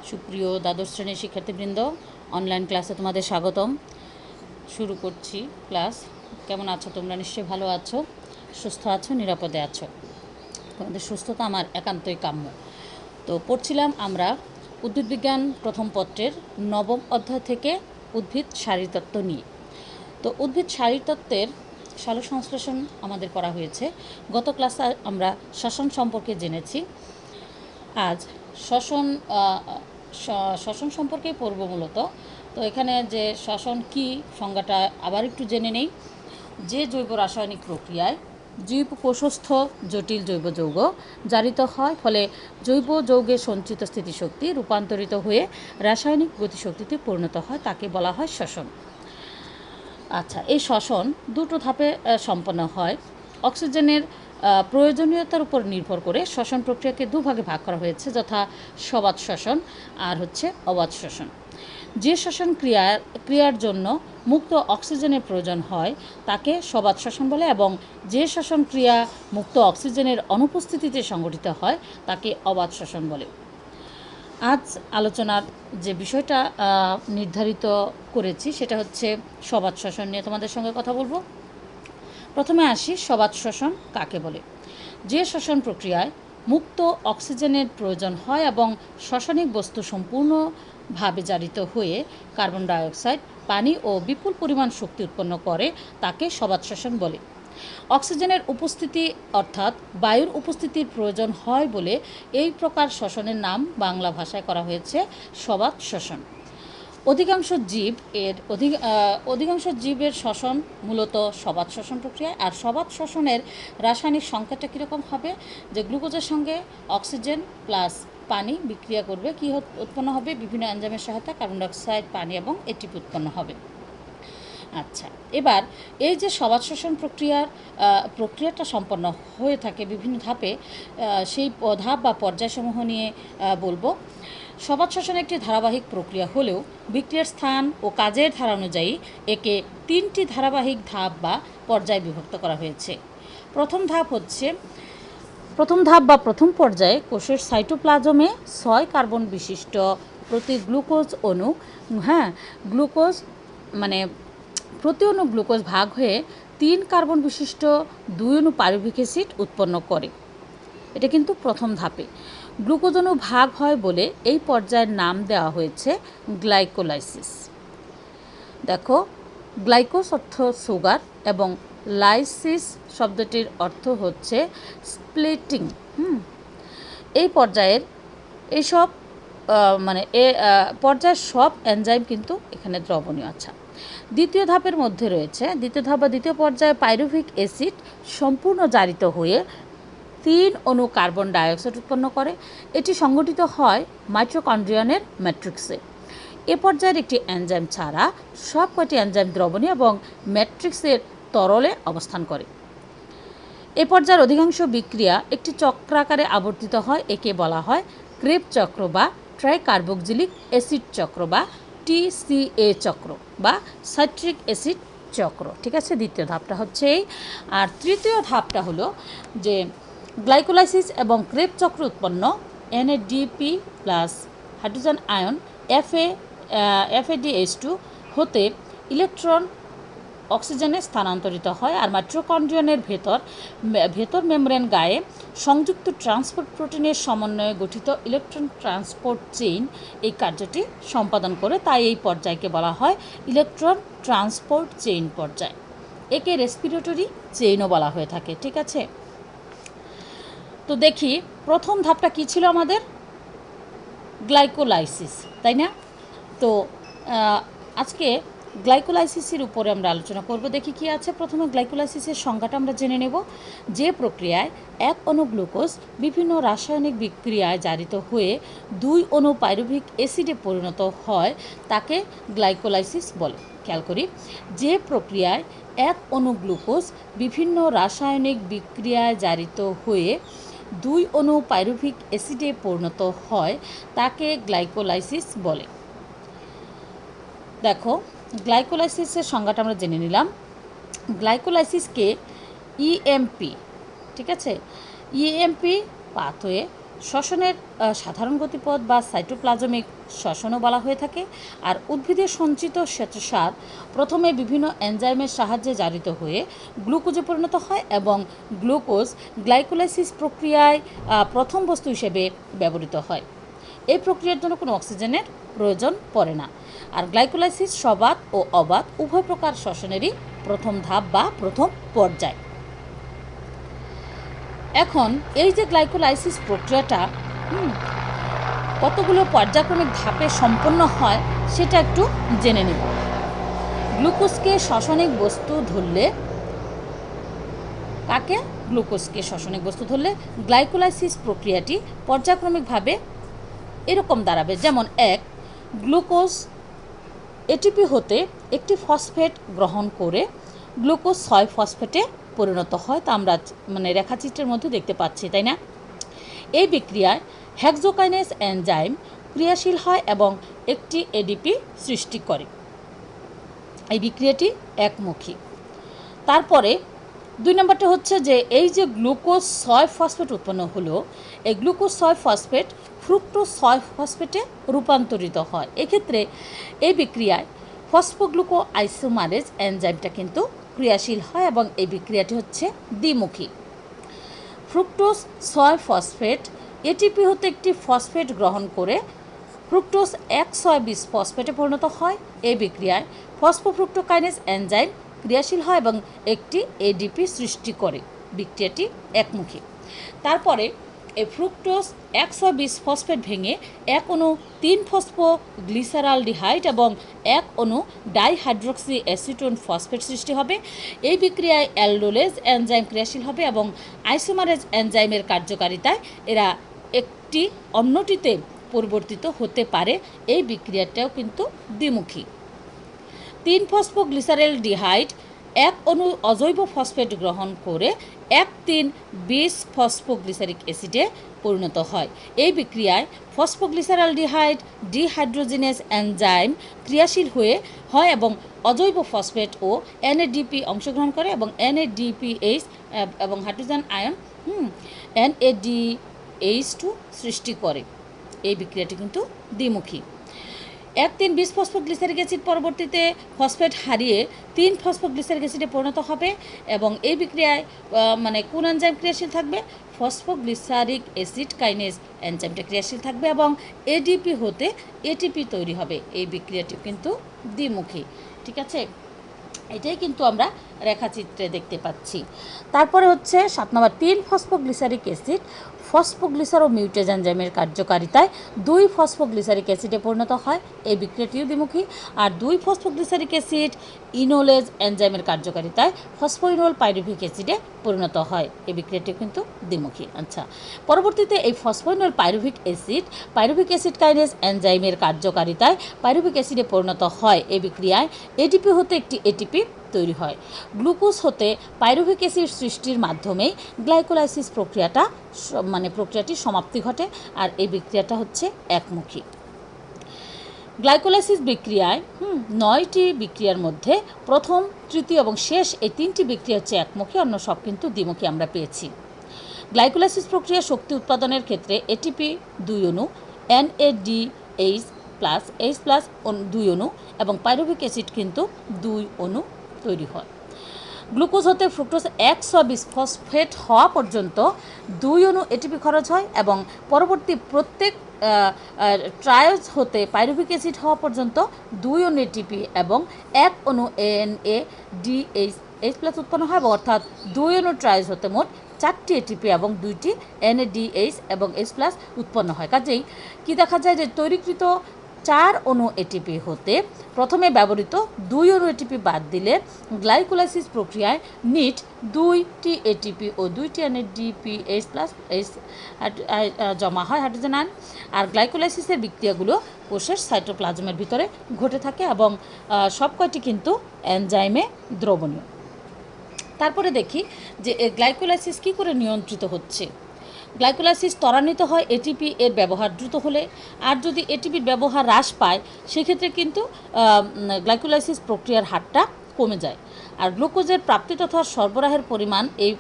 সুপ্রিয় দ্বাদশ শ্রেণীর শিক্ষার্থীবৃন্দ, অনলাইন ক্লাসে তোমাদের স্বাগতম। শুরু করছি ক্লাস। কেমন আছো তোমরা? নিশ্চয়ই ভালো আছো, সুস্থ আছো, নিরাপদে আছো। তোমাদের সুস্থতা আমার একান্তই কাম্য। তো পড়ছিলাম আমরা উদ্ভিদবিজ্ঞান প্রথম পত্রের নবম অধ্যায় থেকে উদ্ভিদ শারীরতত্ত্ব নিয়ে। তো উদ্ভিদ শারীরতত্ত্বের সালোকসংশ্লেষণ আমাদের করা হয়েছে। গত ক্লাসে আমরা শ্বসন সম্পর্কে জেনেছি। আজ শ্বসন সম্পর্কেই পড়ব মূলত। তো এখানে যে শ্বসন কী সংজ্ঞাটা আবার একটু জেনে নেই। যে জৈব রাসায়নিক প্রক্রিয়ায় জীব কোষস্থ জটিল জৈব যৌগ জারিত হয়, ফলে জৈব যৌগের সঞ্চিত স্থিতিশক্তি রূপান্তরিত হয়ে রাসায়নিক গতিশক্তিতে পরিণত হয়, তাকে বলা হয় শ্বসন। আচ্ছা, এই শ্বসন দুটো ধাপে সম্পন্ন হয়। অক্সিজেনের প্রয়োজনীয়তার উপর নির্ভর করে শ্বসন প্রক্রিয়াকে দুভাগে ভাগ করা হয়েছে, যথা সবাত শ্বসন আর অবাত শ্বসন। যে শ্বসন ক্রিয়ার জন্য মুক্ত অক্সিজেনের প্রয়োজন হয় তাকে সবাত শ্বসন বলে, এবং যে শ্বসন ক্রিয়া মুক্ত অক্সিজেনের অনুপস্থিতিতে সংঘটিত হয় তাকে অবাত শ্বসন বলে। আজ আলোচনার যে বিষয়টা নির্ধারিত করেছি সেটা হচ্ছে সবাত শ্বসন নিয়ে তোমাদের সঙ্গে কথা বলবো। প্রথমে আসি, সবাত শ্বসন কাকে বলে। যে শ্বসন প্রক্রিয়ায় মুক্ত অক্সিজেনের প্রয়োজন হয় এবং শ্বসনিক বস্তু সম্পূর্ণভাবে জারিত হয়ে কার্বন ডাইঅক্সাইড, পানি ও বিপুল পরিমাণ শক্তি উৎপন্ন করে তাকে সবাত শ্বসন বলে। অক্সিজেনের উপস্থিতি অর্থাৎ বায়ুর উপস্থিতির প্রয়োজন হয় বলে এই প্রকার শ্বসনের নাম বাংলা ভাষায় করা হয়েছে সবাত শ্বসন। অধিকাংশ জীবের শ্বসন মূলত সবাত শ্বসন প্রক্রিয়া। আর সবাত শ্বসনের রাসায়নিক সংকেতটা কীরকম হবে, যে গ্লুকোজের সঙ্গে অক্সিজেন প্লাস পানি বিক্রিয়া করবে, কী উৎপন্ন হবে? বিভিন্ন এনজাইমের সহায়তায় কার্বন ডাইঅক্সাইড, পানি এবং এটিপি উৎপন্ন হবে। আচ্ছা, এবার এই যে সবাত শ্বসন প্রক্রিয়াটা সম্পন্ন হয়ে থাকে বিভিন্ন ধাপে, সেই ধাপ বা পর্যায়সমূহ নিয়ে বলবো। সবাত শ্বসন একটি ধারাবাহিক প্রক্রিয়া হলেও বিক্রিয়ার স্থান ও কাজের ধারা অনুযায়ী একে 3টি ধারাবাহিক ধাপ বা পর্যায়ে বিভক্ত করা হয়েছে। প্রথম ধাপ বা প্রথম পর্যায়ে কোষের সাইটোপ্লাজমে 6 কার্বন বিশিষ্ট প্রতি গ্লুকোজ অণু প্রতি অণু গ্লুকোজ ভাগ হয়ে 3 কার্বন বিশিষ্ট 2 অণু পাইরুভিক অ্যাসিড উৎপন্ন করে। এটা কিন্তু প্রথম ধাপে। গ্লুকোজ অণু ভাগ হয় বলে এই পর্যায়ের নাম দেওয়া হয়েছে গ্লাইকোলাইসিস। দেখো, গ্লাইকোস অর্থ সুগার এবং লাইসিস শব্দটির অর্থ হচ্ছে স্প্লিটিং। এই পর্যায়ের পর্যায়ের সব এনজাইম কিন্তু এখানে দ্রবণীয়। আচ্ছা, দ্বিতীয় ধাপের মধ্যে রয়েছে দ্বিতীয় পর্যায়ে পাইরুভিক অ্যাসিড সম্পূর্ণ জারিত হয়ে 3 অণু কার্বন ডাইঅক্সাইড উৎপন্ন করে। এটি সংগঠিত হয় মাইটোকন্ড্রিয়ানের ম্যাট্রিক্সে। এ পর্যায়ের একটি এনজাইম ছাড়া সব কয়টি এনজাইম দ্রবণীয় এবং ম্যাট্রিক্সের তরলে অবস্থান করে। এ পর্যায়ের অধিকাংশ বিক্রিয়া একটি চক্রাকারে আবর্তিত হয়। একে বলা হয় ক্রেব চক্র বা ট্রাইকার্বক্সিলিক অ্যাসিড চক্র বা TCA চক্র বা সাইট্রিক অ্যাসিড চক্র। ঠিক আছে, দ্বিতীয় ধাপটা হচ্ছে এই। আর তৃতীয় ধাপটা হলো যে গ্লাইকোলাইসিস এবং ক্রেব চক্র উৎপন্ন NADP plus hydrogen ion FADH2 হতে ইলেকট্রন অক্সিজেনে স্থানান্তরিত হয়। আর মাইটোকন্ড্রিয়ানের ভেতর মেমব্রেন গায়ে সংযুক্ত ট্রান্সপোর্ট প্রোটিনের সমন্বয়ে গঠিত ইলেকট্রন ট্রান্সপোর্ট চেইন এই কার্যটি সম্পাদন করে। তাই এই পর্যায়কে বলা হয় ইলেকট্রন ট্রান্সপোর্ট চেইন পর্যায়। একে রেসপিরেটরি চেইনও বলা হয়ে থাকে। ঠিক আছে, তো দেখি প্রথম ধাপটা কী ছিল আমাদের? গ্লাইকোলাইসিস, তাই না? তো আজকে গ্লাইকোলাইসিসের উপরে আমরা আলোচনা করব। দেখি কি আছে। প্রথমে গ্লাইকোলাইসিসের সংজ্ঞাটা আমরা জেনে নেব। যে প্রক্রিয়ায় এক অণু গ্লুকোজ বিভিন্ন রাসায়নিক বিক্রিয়ায় জারিত হয়ে 2 অণু পাইরুভিক অ্যাসিডে পরিণত হয় তাকে গ্লাইকোলাইসিস বলে। খেয়াল করি, যে প্রক্রিয়ায় এক অণু গ্লুকোজ বিভিন্ন রাসায়নিক বিক্রিয়ায় জারিত হয়ে 2 অণু পাইরুভিক অ্যাসিডে পরিণত হয় তাকে গ্লাইকোলাইসিস বলে। দেখো, গ্লাইকোলাইসিসের সংজ্ঞাটা আমরা জেনে নিলাম। গ্লাইকোলাইসিসকে EMP, ঠিক আছে, EMP পাথওয়ে শ্বসনের সাধারণ গতিপথ বা সাইটোপ্লাজমিক শ্বসনও বলা হয়ে থাকে। আর উদ্ভিদের সঞ্চিত শ্বেতসার প্রথমে বিভিন্ন এনজাইমের সাহায্যে জারিত হয়ে গ্লুকোজে পরিণত হয় এবং গ্লুকোজ গ্লাইকোলাইসিস প্রক্রিয়ায় প্রথম বস্তু হিসেবে ব্যবহৃত হয়। এই প্রক্রিয়ার জন্য কোনো অক্সিজেনের প্রয়োজন পড়ে না। আর গ্লাইকোলাইসিস সবাত ও অবাত উভয় প্রকার শ্বসনেরই প্রথম ধাপ বা প্রথম পর্যায়। এখন এই যে গ্লাইকোলাইসিস প্রক্রিয়াটা কতগুলো পর্যায়ক্রমিক ধাপে সম্পন্ন হয় সেটা একটু জেনে নেব। গ্লুকোজকে শ্বসনিক বস্তু ধরলে গ্লাইকোলাইসিস প্রক্রিয়াটি পর্যায়ক্রমিকভাবে এরকম দাঁড়াবে। যেমন 1, গ্লুকোজ এটিপি হতে একটি ফসফেট গ্রহণ করে গ্লুকোজ 6 ফসফেটে পরিণত হয়, তা আমরা রেখাচিত্রের মধ্যে দেখতে পাচ্ছি, তাই না? এই বিক্রিয়ায় হেক্সোকাইনেজ এনজাইম ক্রিয়াশীল হয় এবং একটি এডিপি সৃষ্টি করে। এই বিক্রিয়াটি একমুখী। তারপরে 2 নম্বরটা হচ্ছে যে এই যে গ্লুকোজ 6 ফসফেট উৎপন্ন হলো, এই গ্লুকোজ 6 ফসফেট ফ্রুক্টোজ 6 ফসফেটে রূপান্তরিত হয়। এক্ষেত্রে এই বিক্রিয়ায় ফসফোগ্লুকো আইসোমারেজ এনজাইমটা কিন্তু ক্রিয়াশীল হয় এবং এই বিক্রিয়াটি হচ্ছে দ্বিমুখী। ফ্রুক্টোজ 6 ফসফেট এটিপি হতে একটি ফসফেট গ্রহণ করে ফ্রুক্টোজ 1,6,20 ফসফেটে পরিণত হয়। এই বিক্রিয়ায় ফসফোফ্রুক্টোকাইনেজ এনজাইম ক্রিয়াশীল হয় এবং একটি এডিপি সৃষ্টি করে। বিক্রিয়াটি একমুখী। তারপরে এই ফ্রুক্টোজ 1,6,20 ফসফেট ভেঙে এক অণু 3 ফসফোগ্লিসারালডিহাইড এবং এক অণু ডাইহাইড্রক্সি অ্যাসিটোন ফসফেট সৃষ্টি হবে। এই বিক্রিয়ায় অ্যালডোলেজ এনজাইম ক্রিয়াশীল হবে এবং আইসোমারেজ এনজাইমের কার্যকারিতায় এরা একটি অন্যটিতে পরিবর্তিত হতে পারে। এই বিক্রিয়াটাও কিন্তু দ্বিমুখী। 3 ফসফোগ্লিসারেলডিহাইড এক অণু অজৈব ফসফেট গ্রহণ করে 1,3,20 ফসফোগ্লিসারিক অ্যাসিডে পরিণত হয়। এই বিক্রিয়ায় ফসফোগ্লিসারালডিহাইড ডিহাইড্রোজিনেজ এনজাইম ক্রিয়াশীল হয় এবং অজৈব ফসফেট ও এনএডিপি অংশগ্রহণ করে এবং এনএডিপিএইচ এবং হাইড্রোজেন আয়ন NADH2 সৃষ্টি করে। এই বিক্রিয়াটি কিন্তু দ্বিমুখী। 1,3,20 ফসফোগ্লিসারিক অ্যাসিড পরবর্তীতে ফসফেট হারিয়ে 3 ফসফোগ্লিসারিক অ্যাসিডে পরিণত হবে এবং এই বিক্রিয়ায় কোন এনজাইম ক্রিয়াশীল থাকবে? ফসফোগ্লিসারিক অ্যাসিড কাইনেজ এনজাইমটা ক্রিয়াশীল থাকবে এবং এডিপি হতে এটিপি তৈরি হবে। এই বিক্রিয়াটি কিন্তু দ্বিমুখী। ঠিক আছে, এটাই কিন্তু আমরা রেখাচিত্রে দেখতে পাচ্ছি। তারপরে হচ্ছে 7 নম্বর 3 ফসফোগ্লিসারিক অ্যাসিড ফসফোগ্লিসারোমিউটেজ এনজাইমের কার্যকারিতায় 2 ফসফোগ্লিসারিক অ্যাসিডে পরিণত হয়। এই বিক্রিয়াটিও দ্বিমুখী। আর 2 ফসফোগ্লিসারিক অ্যাসিড ইনোলেজ এনজাইমের কার্যকারিতায় ফসফোইনোল পাইরুভিক অ্যাসিডে পরিণত হয়। এই বিক্রিয়াটিও কিন্তু দ্বিমুখী। আচ্ছা, পরবর্তীতে এই ফসফোইনোল পাইরুভিক অ্যাসিড কাইনেজ এনজাইমের কার্যকারিতায় পাইরুভিক অ্যাসিডে পরিণত হয়। এই বিক্রিয়ায় এডিপি হতে একটি এটিপি তৈরি হয়। গ্লুকোজ হতে পাইরুভিক অ্যাসিড সৃষ্টির মাধ্যমেই গ্লাইকোলাইসিস প্রক্রিয়াটির সমাপ্তি ঘটে। আর এই বিক্রিয়াটা হচ্ছে একমুখী। গ্লাইকোলাইসিস বিক্রিয়ায় 9টি বিক্রিয়ার মধ্যে প্রথম, তৃতীয় এবং শেষ এই 3টি বিক্রিয়া হচ্ছে একমুখী, অন্য সব কিন্তু দ্বিমুখী আমরা পেয়েছি। গ্লাইকোলাইসিস প্রক্রিয়া শক্তি উৎপাদনের ক্ষেত্রে এটিপি 2 অণু, NADH+H+ 2 অণু এবং পাইরুভিক অ্যাসিড কিন্তু 2 অণু তৈরি হয়। গ্লুকোজ হতে ফ্রুক্টোজ 1,6,20 ফসফেট হওয়া পর্যন্ত 2 অণু এটিপি খরচ হয় এবং পরবর্তী প্রত্যেক ট্রায়োজ হতে পাইরুভিক অ্যাসিড হওয়া পর্যন্ত 2 অণু এটিপি এবং 1 অণু NADH+ উৎপন্ন হয়, অর্থাৎ 2 অণু ট্রায়োজ হতে মোট 4টি এটিপি এবং 2টি NADH এবং H+ উৎপন্ন হয়। কাজেই কি দেখা যায় যে তৈরিকৃত 4 অণু এটিপি হতে প্রথমে ব্যবহৃত 2 অণু এটিপি বাদ দিলে গ্লাইকোলাইসিস প্রক্রিয়ায় নিট 2টি এটিপি ও 2টি NADPH+ জমা হয় হাইড্রোজেন আয়ন। আর গ্লাইকোলাইসিসের বিক্রিয়াগুলো কোষের সাইটোপ্লাজমের ভিতরে ঘটে থাকে এবং সব কয়টি কিন্তু এনজাইমে দ্রবণীয়। তারপরে দেখি যে গ্লাইকোলাইসিস কী করে নিয়ন্ত্রিত হচ্ছে। গ্লাইকোলাইসিস ত্বরান্বিত হয় এটিপি এর ব্যবহার দ্রুত হলে, আর যদি এটিপির ব্যবহার হ্রাস পায় সেক্ষেত্রে কিন্তু গ্লাইকোলাইসিস প্রক্রিয়ার হারটা কমে যায়। আর গ্লুকোজের প্রাপ্তি তথা সরবরাহের পরিমাণ এই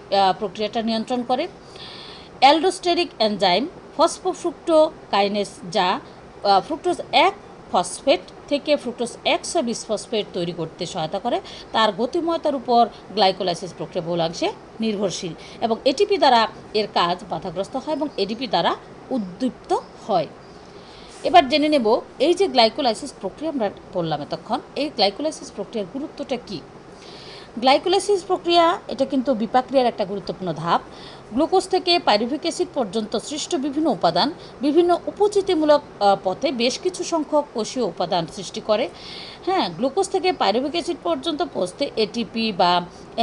প্রক্রিয়াটা নিয়ন্ত্রণ করে। অ্যালডোস্টেরিক এনজাইম ফসফোফ্রুক্টোকাইনেজ, যা ফ্রুক্টোজ 1 ফসফেট থেকে ফ্রুক্টোজ 100 বিসফসফেট তৈরি করতে সহায়তা করে, তার গতিময়তার উপর গ্লাইকোলাইসিস প্রক্রিয়া বহুলাংশে নির্ভরশীল এবং এটিপি দ্বারা এর কাজ বাধাগ্রস্ত হয় এবং এডিপি দ্বারা উদ্দীপ্ত হয়। এবার জেনে নেব এই যে গ্লাইকোলাইসিস প্রক্রিয়া আমরা বললাম এতক্ষণ, এই গ্লাইকোলাইসিস প্রক্রিয়ার গুরুত্বটা কী। গ্লাইকোলাইসিস প্রক্রিয়া এটা কিন্তু বিপাক্রিয়ার একটা গুরুত্বপূর্ণ ধাপ। গ্লুকোজ থেকে পাইরুভিক অ্যাসিড পর্যন্ত সৃষ্ট বিভিন্ন উপাদান বিভিন্ন উপচিতিমূলক পথে বেশ কিছু সংখ্যক কোষীয় উপাদান সৃষ্টি করে। হ্যাঁ, গ্লুকোজ থেকে পাইরুভিক অ্যাসিড পর্যন্ত পৌঁছতে এটিপি বা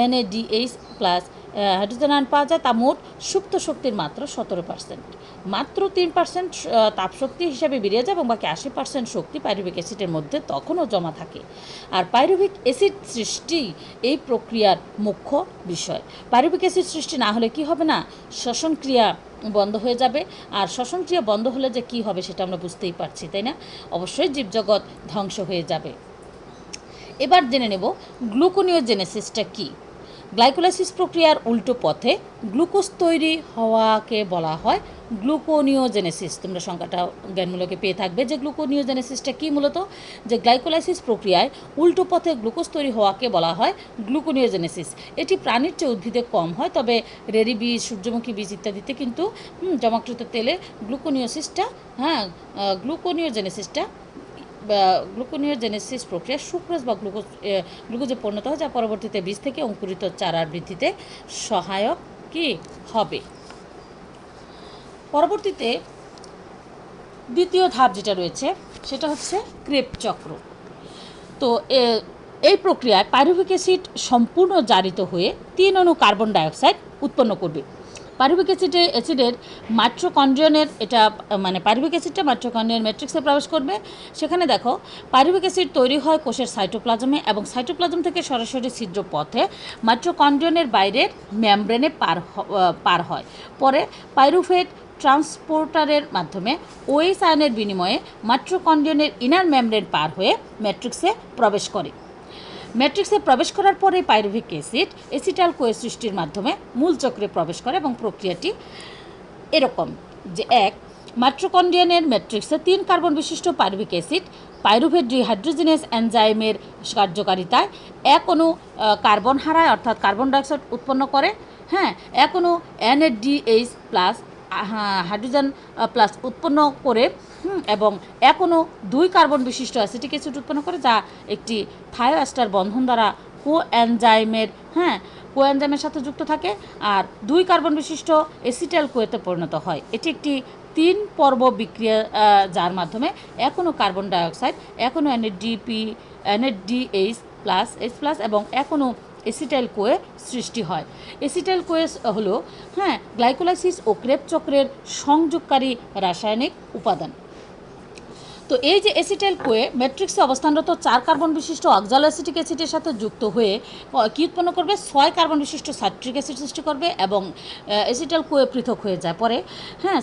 NADH প্লাস হাইড্রোজেন আয়ন পাওয়া যায়, তা মোট সুপ্ত শক্তির মাত্র 17%। মাত্র 3% তাপশক্তি হিসাবে বেরিয়ে যায় এবং বাকি 80% শক্তি পাইরুভিক অ্যাসিডের মধ্যে তখনও জমা থাকে। আর পাইরুভিক অ্যাসিড সৃষ্টি এই প্রক্রিয়ার মুখ্য বিষয়। পাইরুভিক অ্যাসিড সৃষ্টি না হলে কি হবে না, শ্বসন ক্রিয়া বন্ধ হয়ে যাবে। আর শ্বসন ক্রিয়া বন্ধ হলে যে কী হবে সেটা আমরা বুঝতেই পারছি, তাই না? অবশ্যই জীবজগৎ ধ্বংস হয়ে যাবে। এবার জেনে নেব গ্লুকোনিওজেনেসিসটা কী। গ্লাইকোলাইসিস প্রক্রিয়ার উল্টো পথে গ্লুকোজ তৈরি হওয়াকে বলা হয় গ্লুকোনিওজেনেসিস। তোমরা সংখ্যাটা জ্ঞানমূলকে পেয়ে থাকবে যে গ্লুকোনিওজেনেসিসটা কী। মূলত যে গ্লাইকোলাইসিস প্রক্রিয়ায় উল্টো পথে গ্লুকোজ তৈরি হওয়াকে বলা হয় গ্লুকোনিওজেনেসিস। এটি প্রাণীর চেয়ে উদ্ভিদে কম হয়, তবে রেরি বীজ, সূর্যমুখী বীজ ইত্যাদিতে কিন্তু জমাকৃত তেলে গ্লুকোনিওজেনেসিস প্রক্রিয়া সুক্রোজ বা গ্লুকোজে পরিণত হয়, যা পরবর্তীতে বীজ থেকে অঙ্কুরিত চারার বৃদ্ধিতে সহায়ক কি হবে। পরবর্তীতে দ্বিতীয় ধাপ যেটা রয়েছে সেটা হচ্ছে ক্রেবস চক্র। তো এই প্রক্রিয়ায় পাইরুভিক অ্যাসিড সম্পূর্ণ জারিত হয়ে 3 অণু কার্বন ডাইঅক্সাইড উৎপন্ন করবে। পাইরুভিক অ্যাসিডের মাইটোকন্ড্রিয়ানের পাইরুভিক অ্যাসিডটা মাইটোকন্ড্রিয়ার ম্যাট্রিক্সে প্রবেশ করবে। সেখানে দেখো পাইরুভিক অ্যাসিড তৈরি হয় কোষের সাইটোপ্লাজমে এবং সাইটোপ্লাজম থেকে সরাসরি ছিদ্র পথে মাইটোকন্ড্রিয়ানের বাইরের মেমব্রেনে পার হয়। পরে পাইরুভেট ট্রান্সপোর্টারের মাধ্যমে OH আয়নের বিনিময়ে মাইটোকন্ড্রিয়ানের ইনার মেমব্রেন পার হয়ে ম্যাট্রিক্সে প্রবেশ করে। ম্যাট্রিক্সে প্রবেশ করার পরে পাইরুভিক অ্যাসিড অ্যাসিটাইল কোয়ে সৃষ্টির মাধ্যমে মূল চক্রে প্রবেশ করে এবং প্রক্রিয়াটি এরকম যে মাইটোকন্ড্রিয়ানের ম্যাট্রিক্সে 3 কার্বন বিশিষ্ট পাইরুভিক অ্যাসিড পাইরুভেট ডিহাইড্রোজেনেজ এনজাইমের কার্যকারিতায় 1 অণু কার্বন হারায়, অর্থাৎ কার্বন ডাইঅক্সাইড উৎপন্ন করে। হ্যাঁ, 1 অণু NADH প্লাস হাইড্রোজেন প্লাস উৎপন্ন করে এবং 1 অণু 2 কার্বন বিশিষ্ট অ্যাসিটিক অ্যাসিড উৎপন্ন করে, যা একটি থায়োএস্টার বন্ধন দ্বারা কোএনজাইমের সাথে যুক্ত থাকে আর 2 কার্বন বিশিষ্ট অ্যাসিটাইল কোয়েতে পরিণত হয়। এটি একটি 3 পর্ব বিক্রিয়া, যার মাধ্যমে 1 অণু কার্বন ডাইঅক্সাইড, 1 অণু NADH প্লাস এবং 1 অণু অ্যাসিটাইল কোয়ে সৃষ্টি হয়। অ্যাসিটাইল কোয়ে হলো গ্লাইকোলাইসিস ও ক্রেবস চক্রের সংযোগকারী রাসায়নিক উপাদান। তো এই যে অ্যাসিটাইল কোয়ে ম্যাট্রিক্সে অবস্থানরত 4 কার্বন বিশিষ্ট অক্সালোঅ্যাসিটিক অ্যাসিডের সাথে যুক্ত হয়ে কী উৎপন্ন করবে, 6 কার্বন বিশিষ্ট সাইট্রিক অ্যাসিড সৃষ্টি করবে এবং অ্যাসিটাইল কোয়ে পৃথক হয়ে যায়। পরে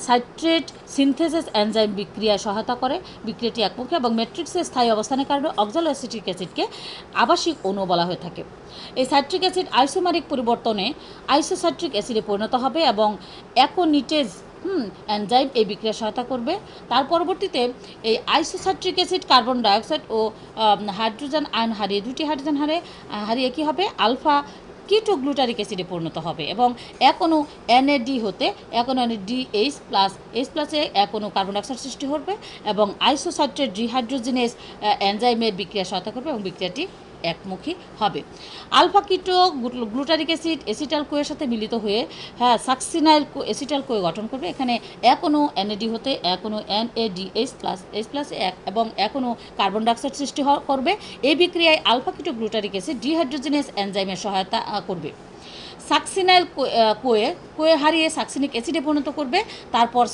সাইট্রেট সিনথেসিস এনজাইম বিক্রিয়ায় সহায়তা করে। বিক্রিয়াটি একমুখী এবং ম্যাট্রিক্সে স্থায়ী অবস্থানের কারণে অক্সালোঅ্যাসিটিক অ্যাসিডকে আবাসিক অণু বলা হয়ে থাকে। এই সাইট্রিক অ্যাসিড আইসোমারিক পরিবর্তনে আইসোসাইট্রিক অ্যাসিডে পরিণত হবে এবং অ্যাকোনিটেজ এনজাইম এই বিক্রিয়ায় সহায়তা করবে। তার পরবর্তীতে এই আইসোসাইট্রিক অ্যাসিড কার্বন ডাইঅক্সাইড ও হাইড্রোজেন আয়ন হারিয়ে 2টি হাইড্রোজেন হারিয়ে কী হবে, আলফা কিটোগ্লুটারিক অ্যাসিডে পরিণত হবে এবং 1 অণু NAD হতে 1 অণু NADH প্লাস H+এ 1 অণু কার্বন ডাইঅক্সাইড সৃষ্টি হবে এবং আইসোসাইট্রেট ডিহাইড্রোজেনেজ এনজাইমের বিক্রিয়া সহায়তা করবে এবং বিক্রিয়াটি একমুখী হবে। আলফা কিটো গ্লুটারিক অ্যাসিড অ্যাসিটাইল কোয়ের সাথে মিলিত হয়ে সাকসিনাইল অ্যাসিটাইল কোয়ে গঠন করবে। এখানে 1 অণু NAD হতে 1 অণু NADH প্লাস H+ এবং 1 অণু কার্বন ডাইঅক্সাইড সৃষ্টি করবে। এই বিক্রিয়ায় আলফা কিটো গ্লুটারিক অ্যাসিড ডিহাইড্রোজেনেজ এনজাইমের সহায়তা করবে। সাকসিনাইল কোয়ে হারিয়ে সাকসিনিক অ্যাসিডে পরিণত করবে। তারপর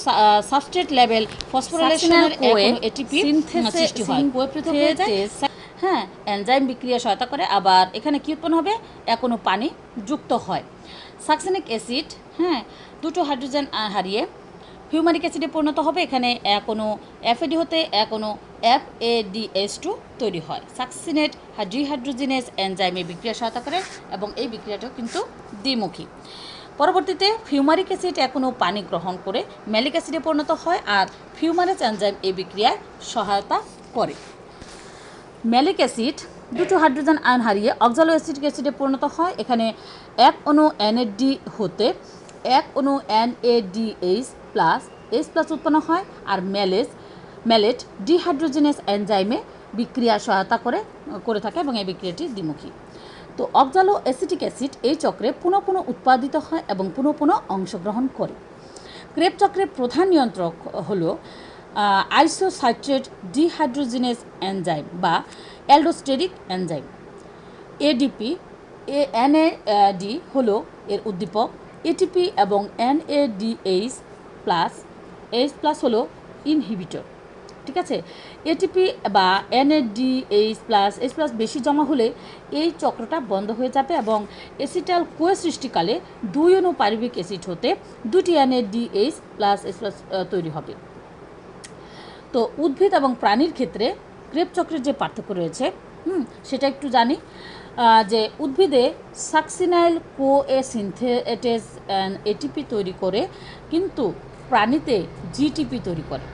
সাবস্ট্রেট লেভেল ফসফোরাইলেশনের এটিপি সৃষ্টি হয়, কোয়ে পৃথক হয়ে যায়। এনজাইম বিক্রিয়া সহায়তা করে। আবার এখানে কি উৎপন্ন হবে, 1 অণু পানি যুক্ত হয়। সাকসিনিক অ্যাসিড 2টো হাইড্রোজেন হারিয়ে হিউমারিক অ্যাসিডে পরিণত হবে। এখানে 1 অণু FAD হতে 1 অণু FADH2 তৈরি হয়। সাকসিনেট ডিহাইড্রোজেনেজ এনজাইমে বিক্রিয়া সহায়তা করে এবং এই বিক্রিয়াটাও কিন্তু দ্বিমুখী। পরবর্তীতে ফিউমারিক অ্যাসিড এখনও পানি গ্রহণ করে ম্যালিক অ্যাসিডে পরিণত হয় আর ফিউমারেজ এনজাইম এই বিক্রিয়ায় সহায়তা করে। ম্যালিক অ্যাসিড দুটো হাইড্রোজেন আয়ন হারিয়ে অক্সালো অ্যাসিটিক অ্যাসিডে পরিণত হয়। এখানে এক অণু NAD হতে এক অণু NADH প্লাস H প্লাস উৎপন্ন হয় আর ম্যালেট ডিহাইড্রোজেনেস এনজাইমে বিক্রিয়া সহায়তা করে থাকে এবং এই বিক্রিয়াটি দ্বিমুখী। তো অক্সালো অ্যাসিটিক অ্যাসিড এই চক্রে পুনঃ পুনঃ উৎপাদিত হয় এবং পুনঃ পুনঃ অংশগ্রহণ করে। ক্রেব চক্রের প্রধান নিয়ন্ত্রক হলো আইসোসাইট্রেট ডিহাইড্রোজেনেস এনজাইম বা অ্যালডোস্টেরিক এনজাইম। এডিপি NAD হলো এর উদ্দীপক, এটিপি এবং NADH প্লাস H প্লাস হলো ইনহিবিটর। ঠিক আছে, এটিপি বা NADH প্লাস H প্লাস বেশি জমা হলে এই চক্রটা বন্ধ হয়ে যাবে এবং অ্যাসিটাল কোয়ে সৃষ্টিকালে দুই অণু পাইরুভিক অ্যাসিড হতে দুটি NADH প্লাস H প্লাস তৈরি হবে। তো উদ্ভিদ এবং প্রাণীর ক্ষেত্রে ক্রেব চক্রের যে পার্থক্য রয়েছে সেটা একটু জানি যে উদ্ভিদে সাকসিনাইল কোএ সিনথেটেজ এটিপি তৈরি করে, কিন্তু প্রাণীতে জিটিপি তৈরি করে।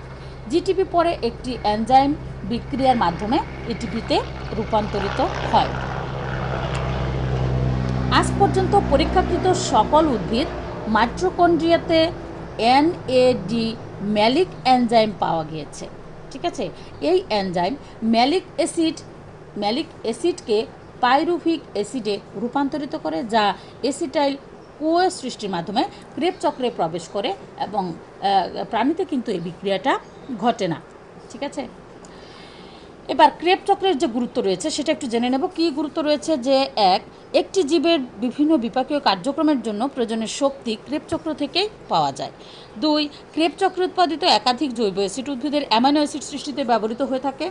জিটিপি পরে একটি এনজাইম বিক্রিয়ার মাধ্যমে এটিপিতে রূপান্তরিত হয়। আজ পর্যন্ত পরীক্ষাকৃত সকল উদ্ভিদ মাইটোকন্ড্রিয়াতে NAD ম্যালিক এনজাইম পাওয়া গিয়েছে। ঠিক আছে, এই এনজাইম ম্যালিক অ্যাসিডকে পাইরুভিক অ্যাসিডে রূপান্তরিত করে, যা অ্যাসিটাইল কোয়ে সৃষ্টির মাধ্যমে ক্রেব চক্রে প্রবেশ করে এবং প্রাণীতে কিন্তু এই বিক্রিয়াটা ঘটে না। ঠিক আছে, এবার ক্রেব চক্রের যে গুরুত্ব রয়েছে সেটা একটু জেনে নেব। কী গুরুত্ব রয়েছে যে একটি জীবের বিভিন্ন বিপাকীয় কার্যক্রমের জন্য প্রয়োজনীয় শক্তি ক্রেব চক্র থেকেই পাওয়া যায়। 2, ক্রেব চক্রে উৎপাদিত একাধিক জৈব অ্যাসিড উদ্ভিদের অ্যামাইনো অ্যাসিড সৃষ্টিতে ব্যবহৃত হয়ে থাকে।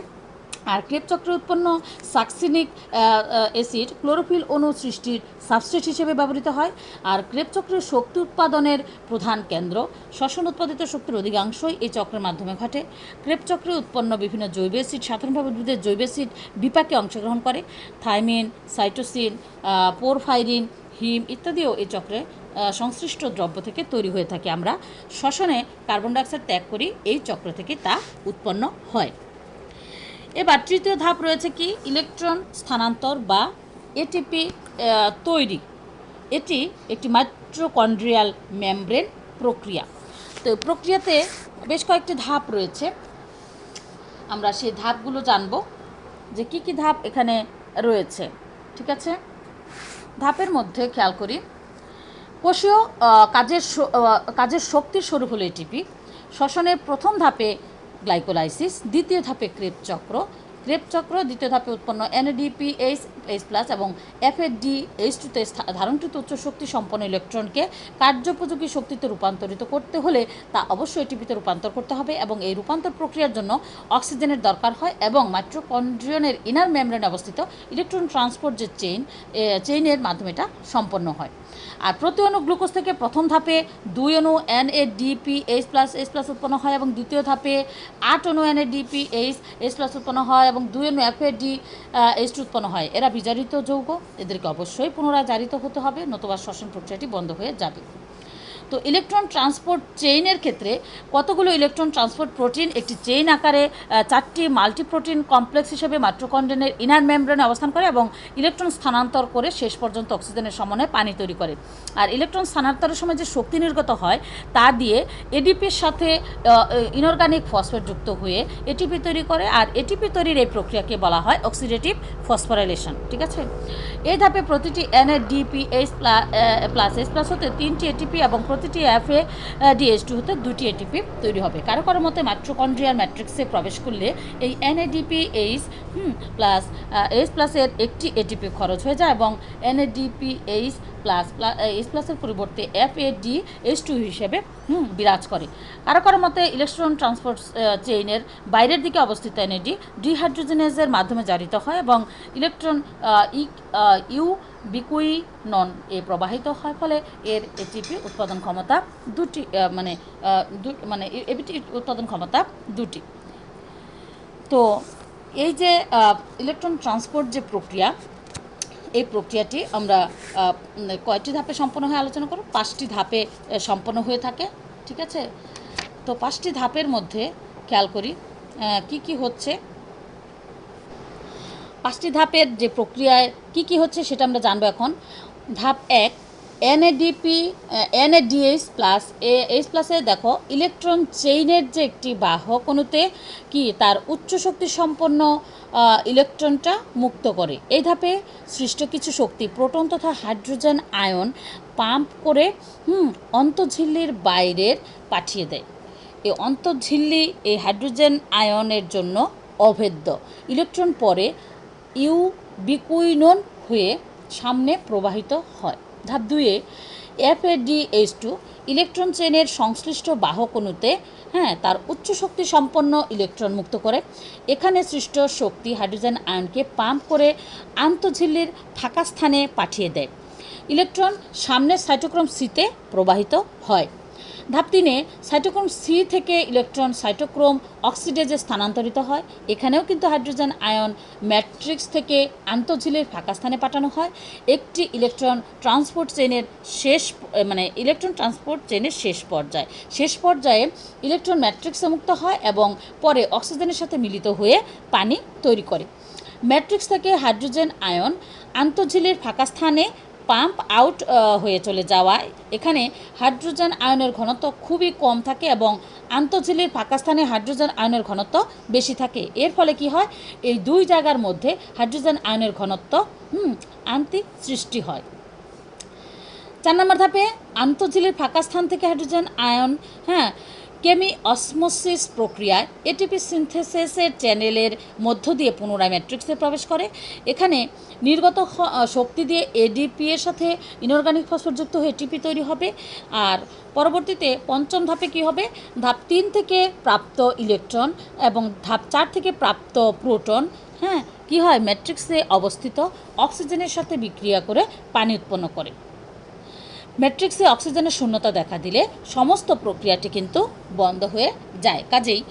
আর ক্রেব চক্রে উৎপন্ন সাকসিনিক অ্যাসিড ক্লোরোফিল অণু সৃষ্টির সাবস্ট্রেট হিসেবে ব্যবহৃত হয়। আর ক্রেব চক্রের শক্তি উৎপাদনের প্রধান কেন্দ্র শ্বসন উৎপাদিত শক্তির অধিকাংশই এই চক্রের মাধ্যমে ঘটে। ক্রেব চক্রে উৎপন্ন বিভিন্ন জৈব অ্যাসিড সাধারণভাবে উদ্ভিদের জৈব অ্যাসিড বিপাকে অংশগ্রহণ করে। থাইমিন, সাইটোসিন, পোরফাইরিন, হিম ইত্যাদিও এই চক্রে সংশ্লিষ্ট দ্রব্য থেকে তৈরি হয়ে থাকে। আমরা শ্বসনে কার্বন ডাইঅক্সাইড ত্যাগ করি, এই চক্র থেকে তা উৎপন্ন হয়। এবার তৃতীয় ধাপ রয়েছে কি, ইলেকট্রন স্থানান্তর বা এটিপি তৈরি। এটি একটি মাইটোকন্ড্রিয়াল মেমব্রেন প্রক্রিয়া। তো প্রক্রিয়াতে বেশ কয়েকটি ধাপ রয়েছে, আমরা সেই ধাপগুলো জানব যে কি কি ধাপ এখানে রয়েছে। ঠিক আছে, ধাপের মধ্যে খেয়াল করি, কোষীয় কাজের শক্তির স্বরূপ হলো এটিপি। শ্বসনের প্রথম ধাপে গ্লাইকোলাইসিস, দ্বিতীয় ধাপে ক্রেব চক্র, দ্বিতীয় ধাপে উৎপন্ন NADPH প্লাস এবং FADH2 তে ধারণকৃত উচ্চ শক্তি সম্পন্ন ইলেকট্রনকে কার্যোপযোগী শক্তিতে রূপান্তরিত করতে হলে তা অবশ্যই এটিপিতে রূপান্তর করতে হবে এবং এই রূপান্তর প্রক্রিয়ার জন্য অক্সিজেনের দরকার হয় এবং মাইটোকন্ড্রিয়নের ইনার মেমব্রেনে অবস্থিত ইলেকট্রন ট্রান্সপোর্ট যে চেইনের মাধ্যমে এটা সম্পন্ন হয়। আর প্রতি অণু গ্লুকোজ থেকে প্রথম ধাপে 2 অণু NADPH প্লাস H প্লাস উৎপন্ন হয় এবং দ্বিতীয় ধাপে 8 অণু NADPH H প্লাস উৎপন্ন হয় এবং 2 অণু FADH2 উৎপন্ন হয়। এরা বিজারিত যৌগ, এদেরকে অবশ্যই পুনরায় জারিত হতে হবে, নতুবা শ্বসন প্রক্রিয়াটি বন্ধ হয়ে যাবে। তো ইলেকট্রন ট্রান্সপোর্ট চেইনের ক্ষেত্রে কতগুলো ইলেকট্রন ট্রান্সপোর্ট প্রোটিন একটি চেইন আকারে 4টি মাল্টিপ্রোটিন কমপ্লেক্স হিসেবে মাইটোকন্ড্রিয়ার ইনার মেমব্রেনে অবস্থান করে এবং ইলেকট্রন স্থানান্তর করে শেষ পর্যন্ত অক্সিজেনের সমন্বয়ে পানি তৈরি করে। আর ইলেকট্রন স্থানান্তরের সময় যে শক্তি নির্গত হয় তা দিয়ে এডিপির সাথে ইনঅর্গানিক ফসফেট যুক্ত হয়ে এটিপি তৈরি করে, আর এটিপি তৈরির এই প্রক্রিয়াকে বলা হয় অক্সিডেটিভ ফসফোরাইলেশন। ঠিক আছে, এই ধাপে প্রতিটি NADPH প্লাস H প্লাস হতে 3টি এটিপি এবং প্রতিটি FADH2 হতে 2টি এটিপি তৈরি হবে। কারো কারো মতে মাইটোকন্ড্রিয়ার ম্যাট্রিক্সে প্রবেশ করলে এই NADPH প্লাস H প্লাসের একটি এটিপি খরচ হয়ে যায় এবং NADPH প্লাস H প্লাসের পরিবর্তে FADH2 হিসেবে বিরাজ করে। কারো কারো মতে ইলেকট্রন ট্রান্সপোর্ট চেইনের বাইরের দিকে অবস্থিত NAD ডিহাইড্রোজেনেজের মাধ্যমে জারিত হয় এবং ইলেকট্রন ইউবিকুইনন প্রবাহিত হয়, ফলে এর এটিপি উৎপাদন ক্ষমতা দুটি। তো এই যে ইলেকট্রন ট্রান্সপোর্ট যে প্রক্রিয়া, এই প্রক্রিয়াটি আমরা কয়টি ধাপে সম্পন্ন হয়ে আলোচনা করব? 5টি ধাপে সম্পন্ন হয়ে থাকে। ঠিক আছে, তো 5টি ধাপের মধ্যে খেয়াল করি কি কি হচ্ছে। 5টি ধাপের যে প্রক্রিয়ায় কি কি হচ্ছে সেটা আমরা জানবো এখন। ধাপ 1, NADH প্লাস এইচ প্লাসে দেখো ইলেকট্রন চেইনের যে একটি বাহক অণুতে কি তার উচ্চ শক্তি সম্পন্ন ইলেকট্রনটা মুক্ত করে। এই ধাপে সৃষ্ট কিছু শক্তি প্রোটন তথা হাইড্রোজেন আয়ন পাম্প করে অন্তঃঝিল্লির বাইরের পাঠিয়ে দেয়। এই অন্তঃঝিল্লি এই হাইড্রোজেন আয়নের জন্য অভেদ্য। ইলেকট্রন পরে ইউবিকুইনন হয়ে সামনে প্রবাহিত হয়। ধাপ 2-এ FADH2 ইলেকট্রন চেনের সংশ্লিষ্ট বাহক অণুতে তার উচ্চ শক্তি সম্পন্ন ইলেকট্রন মুক্ত করে। এখানে সৃষ্ট শক্তি হাইড্রোজেন আয়নকে পাম্প করে আন্তঃঝিল্লির ফাঁকা স্থানে পাঠিয়ে দেয়। ইলেকট্রন সামনের সাইটোক্রোম সিতে প্রবাহিত হয়। ধাপ 3-এ সাইটোক্রোম সি থেকে ইলেকট্রন সাইটোক্রোম অক্সিডেজে স্থানান্তরিত হয়। এখানেও কিন্তু হাইড্রোজেন আয়ন ম্যাট্রিক্স থেকে আন্তঃঝিল্লির ফাঁকা স্থানে পাঠানো হয়। একটি ইলেকট্রন ট্রান্সপোর্ট চেনের শেষ পর্যায়ে ইলেকট্রন ম্যাট্রিক্সে মুক্ত হয় এবং পরে অক্সিজেনের সাথে মিলিত হয়ে পানি তৈরি করে। ম্যাট্রিক্স থেকে হাইড্রোজেন আয়ন আন্তঃঝিল্লির ফাঁকা স্থানে পাম্প আউট হয়ে চলে যাওয়ায় এখানে হাইড্রোজেন আয়নের ঘনত্ব খুবই কম থাকে এবং আন্তঃঝিল্লির ফাঁকা স্থানে হাইড্রোজেন আয়নের ঘনত্ব বেশি থাকে। এর ফলে কি হয়, এই দুই জায়গার মধ্যে হাইড্রোজেন আয়নের ঘনত্ব আন্তিক সৃষ্টি হয়। 4 নম্বর ধাপে আন্তঃঝিল্লির ফাঁকা স্থান থেকে হাইড্রোজেন আয়ন কেমি অসমোসিস প্রক্রিয়ায় এটিপি সিনথেসিসের চ্যানেলের মধ্য দিয়ে পুনরায় ম্যাট্রিক্সে প্রবেশ করে। এখানে নির্গত শক্তি দিয়ে এডিপি এর সাথে ইনঅর্গানিক ফসফেটযুক্ত হয়ে এটিপি তৈরি হবে। আর পরবর্তীতে 5ম ধাপে কি হবে, ধাপ 3 থেকে প্রাপ্ত ইলেকট্রন এবং ধাপ 4 থেকে প্রাপ্ত প্রোটন কি হয়, ম্যাট্রিক্সে অবস্থিত অক্সিজেনের সাথে বিক্রিয়া করে পানি উৎপন্ন করে। ম্যাট্রিক্সে অক্সিজেনের শূন্যতা দেখা দিলে সমস্ত প্রক্রিয়াটি কিন্তু বন্ধ হয়ে যায়। কাজেই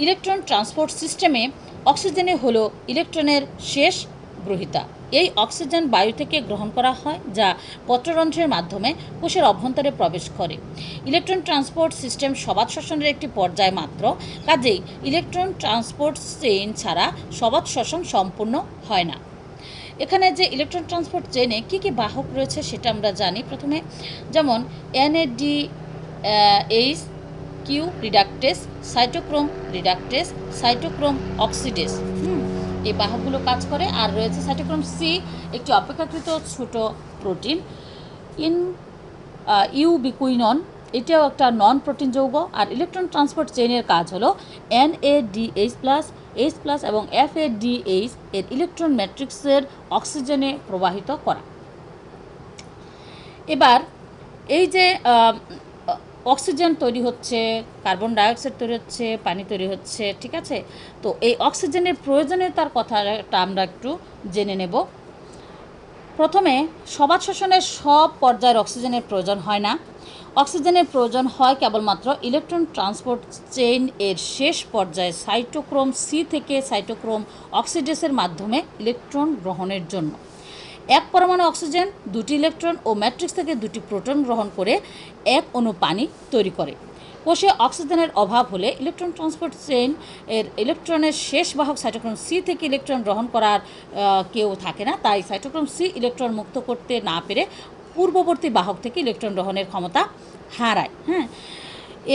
ইলেকট্রন ট্রান্সপোর্ট সিস্টেমে অক্সিজেনে হলো ইলেকট্রনের শেষ গ্রহীতা। এই অক্সিজেন বায়ু থেকে গ্রহণ করা হয় যা পত্ররন্ধ্রের মাধ্যমে কোষের অভ্যন্তরে প্রবেশ করে। ইলেকট্রন ট্রান্সপোর্ট সিস্টেম সবাত শ্বসনের একটি পর্যায় মাত্র। কাজেই ইলেকট্রন ট্রান্সপোর্ট চেইন ছাড়া সবাত শ্বসন সম্পূর্ণ হয় না। এখানে যে ইলেকট্রন ট্রান্সপোর্ট চেইনে কী কী বাহক রয়েছে সেটা আমরা জানি। প্রথমে যেমন NADH Q reductase, cytochrome reductase, cytochrome oxidase এই বাহকগুলো কাজ করে। আর রয়েছে সাইটোক্রোম সি, একটি অপেক্ষাকৃত ছোট প্রোটিন। ইউবিকুইনন এটাও একটা নন প্রোটিন যৌগ। আর ইলেকট্রন ট্রান্সপোর্ট চেইনের কাজ হলো NADH প্লাস, H প্লাস এবং FADH এর ইলেকট্রন ম্যাট্রিক্সের অক্সিজেনে প্রবাহিত করা। এবার এই যে অক্সিজেন তৈরি হচ্ছে, কার্বন ডাইঅক্সাইড তৈরি হচ্ছে, পানি তৈরি হচ্ছে, ঠিক আছে। তো এই অক্সিজেনের প্রয়োজনীয়তার কথাটা আমরা একটু জেনে নেব। প্রথমে সবাত শ্বসনের সব পর্যায়ের অক্সিজেনের প্রয়োজন হয় না। অক্সিজেনের প্রয়োজন হয় কেবলমাত্র ইলেকট্রন ট্রান্সপোর্ট চেইন এর শেষ পর্যায়ে সাইটোক্রোম সি থেকে সাইটোক্রোম অক্সিডেসের মাধ্যমে ইলেকট্রন গ্রহণের জন্য। এক পরমাণু অক্সিজেন 2টি ইলেকট্রন ও ম্যাট্রিক্স থেকে 2টি প্রোটন গ্রহণ করে এক অণু পানি তৈরি করে। কোষে অক্সিজেনের অভাব হলে ইলেকট্রন ট্রান্সপোর্ট চেইন এর ইলেকট্রনের শেষ বাহক সাইটোক্রোম সি থেকে ইলেকট্রন গ্রহণ করার কেউ থাকে না। তাই সাইটোক্রোম সি ইলেকট্রন মুক্ত করতে না পেরে পূর্ববর্তী বাহক থেকে ইলেকট্রন গ্রহণের ক্ষমতা হারায়।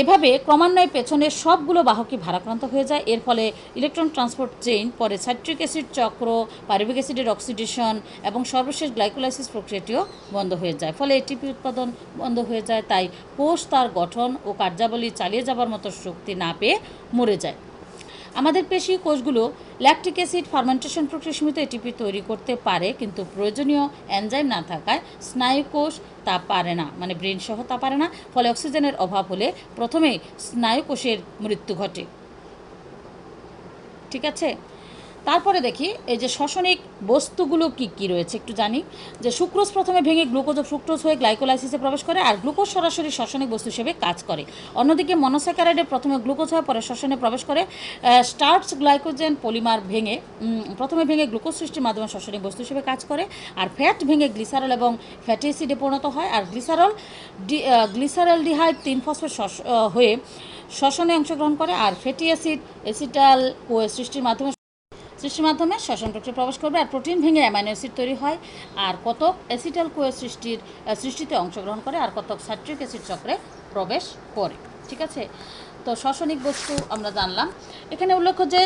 এভাবে ক্রমান্বয়ে পেছনের সবগুলো বাহকই ভারাক্রান্ত হয়ে যায়। এর ফলে ইলেকট্রন ট্রান্সপোর্ট চেইন পরে সাইট্রিক অ্যাসিড চক্র, পাইরুভিক অ্যাসিডের অক্সিডেশন এবং সর্বশেষ গ্লাইকোলাইসিস প্রক্রিয়াটিও বন্ধ হয়ে যায়। ফলে এটিপি উৎপাদন বন্ধ হয়ে যায়। তাই কোষ তার গঠন ও কার্যাবলী চালিয়ে যাবার মতো শক্তি না পেয়ে মরে যায়। আমাদের পেশি কোষগুলো ল্যাকটিক অ্যাসিড ফার্মেন্টেশন প্রক্রিয়া সীমিত এটিপি তৈরি করতে পারে, কিন্তু প্রয়োজনীয় এনজাইম না থাকায় স্নায়ু কোষ তা পারে না, মানে ব্রেন সহ তা পারে না। ফলে অক্সিজেনের অভাব হলে প্রথমেই স্নায়ু কোষের মৃত্যু ঘটে। ঠিক আছে, তারপরে দেখি এই যে শ্বসনিক বস্তুগুলো কি কি রয়েছে একটু জানি। যে সুক্রোজ প্রথমে ভেঙে গ্লুকোজ ও ফ্রুক্টোজ হয়ে গ্লাইকোলাইসিসে প্রবেশ করে, আর গ্লুকোজ সরাসরি শ্বসনিক বস্তু হিসেবে কাজ করে। অন্যদিকে মনোস্যাকারাইডে প্রথমে গ্লুকোজ হয়ে পরে শ্বসনে প্রবেশ করে। স্টার্চ গ্লাইকোজেন পলিমার ভেঙে প্রথমে ভেঙে গ্লুকোজ সৃষ্টির মাধ্যমে শ্বসনিক বস্তু হিসেবে কাজ করে, আর ফ্যাট ভেঙে গ্লিসারল এবং ফ্যাটি অ্যাসিডে পরিণত হয়। আর গ্লিসারলডিহাইড 3-ফসফেট হয়ে শ্বসনে অংশগ্রহণ করে, আর ফ্যাটি অ্যাসিড অ্যাসিটাল কোয়ে সৃষ্টির মাধ্যমে শ্বসন প্রক্রিয়া প্রবেশ করবে। আর প্রোটিন ভেঙে অ্যামাইনো অ্যাসিড তৈরি হয়, আর কতক অ্যাসিটাল কোয়ে সৃষ্টিতে অংশগ্রহণ করে, আর কতক সাইট্রিক অ্যাসিড চক্রে প্রবেশ করে। ঠিক আছে, তো শ্বসনিক বস্তু আমরা জানলাম। এখানে উল্লেখ্য যে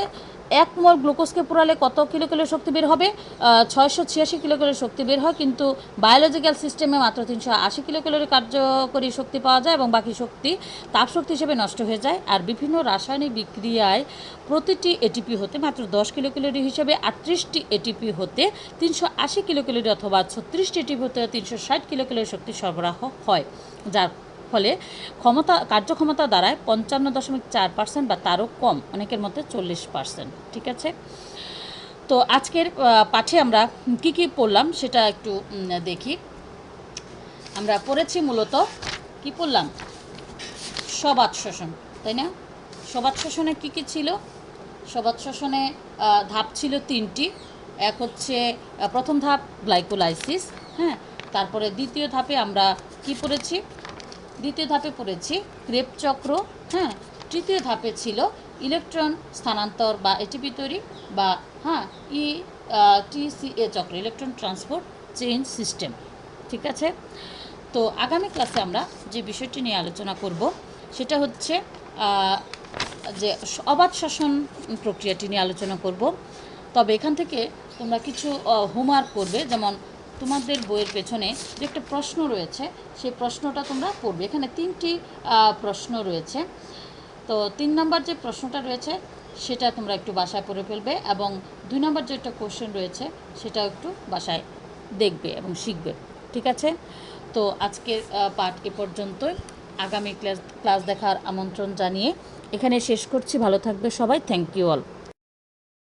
1 মোল গ্লুকোজকে পোড়ালে কত কিলোক্যালোরি শক্তি বের হবে? 686 কিলোক্যালোরি শক্তি বের হয়, কিন্তু বায়োলজিক্যাল সিস্টেমে মাত্র 380 কিলোক্যালোরি কার্যকরী শক্তি পাওয়া যায় এবং বাকি শক্তি তাপশক্তি হিসেবে নষ্ট হয়ে যায়। আর বিভিন্ন রাসায়নিক বিক্রিয়ায় প্রতিটি এটিপি হতে মাত্র 10 কিলোক্যালোরি হিসেবে 38টি এটিপি হতে 380 কিলোক্যালোরি অথবা 36টি এটিপি হতে 360 কিলোক্যালোরি শক্তি সরবরাহ হয়, যার ফলে কার্যক্ষমতা দাঁড়ায় 55.4% বা তারও কম, অনেকের মধ্যে 40%। ঠিক আছে, তো আজকের পাঠে আমরা কি কি পড়লাম সেটা একটু দেখি। আমরা পড়েছি মূলত কি পড়লাম? সবাত শ্বসন, তাই না? সবাত শ্বসনে কি কি ছিল? সবাত শ্বসনে ধাপ ছিল 3টি। এক হচ্ছে প্রথম ধাপ গ্লাইকোলাইসিস, হ্যাঁ। তারপরে দ্বিতীয় ধাপে আমরা কি পড়েছি? দ্বিতীয় ধাপে পড়েছি ক্রেব চক্র, হ্যাঁ। তৃতীয় ধাপে ছিল ইলেকট্রন স্থানান্তর বা এটিপি তৈরি বা টিসিএ চক্র, ইলেকট্রন ট্রান্সপোর্ট চেইন সিস্টেম। ঠিক আছে, তো আগামী ক্লাসে আমরা যে বিষয়টি নিয়ে আলোচনা করব সেটা হচ্ছে যে অবাধ শ্বসন প্রক্রিয়াটি নিয়ে আলোচনা করব। তবে এখান থেকে তোমরা কিছু হোমওয়ার্ক করবে, যেমন তোমাদের বইয়ের পেছনে যে একটা প্রশ্ন রয়েছে সেই প্রশ্নটা তোমরা পড়বে। এখানে 3টি প্রশ্ন রয়েছে, তো 3 নম্বর যে প্রশ্নটা রয়েছে সেটা তোমরা একটু বাসায় পড়ে ফেলবে, এবং 2 নম্বর যে একটা কোশ্চেন রয়েছে সেটাও একটু বাসায় দেখবে এবং শিখবে। ঠিক আছে, তো আজকের পাঠ এ পর্যন্তই। আগামী ক্লাস দেখার আমন্ত্রণ জানিয়ে এখানে শেষ করছি। ভালো থাকবে সবাই। Thank you all.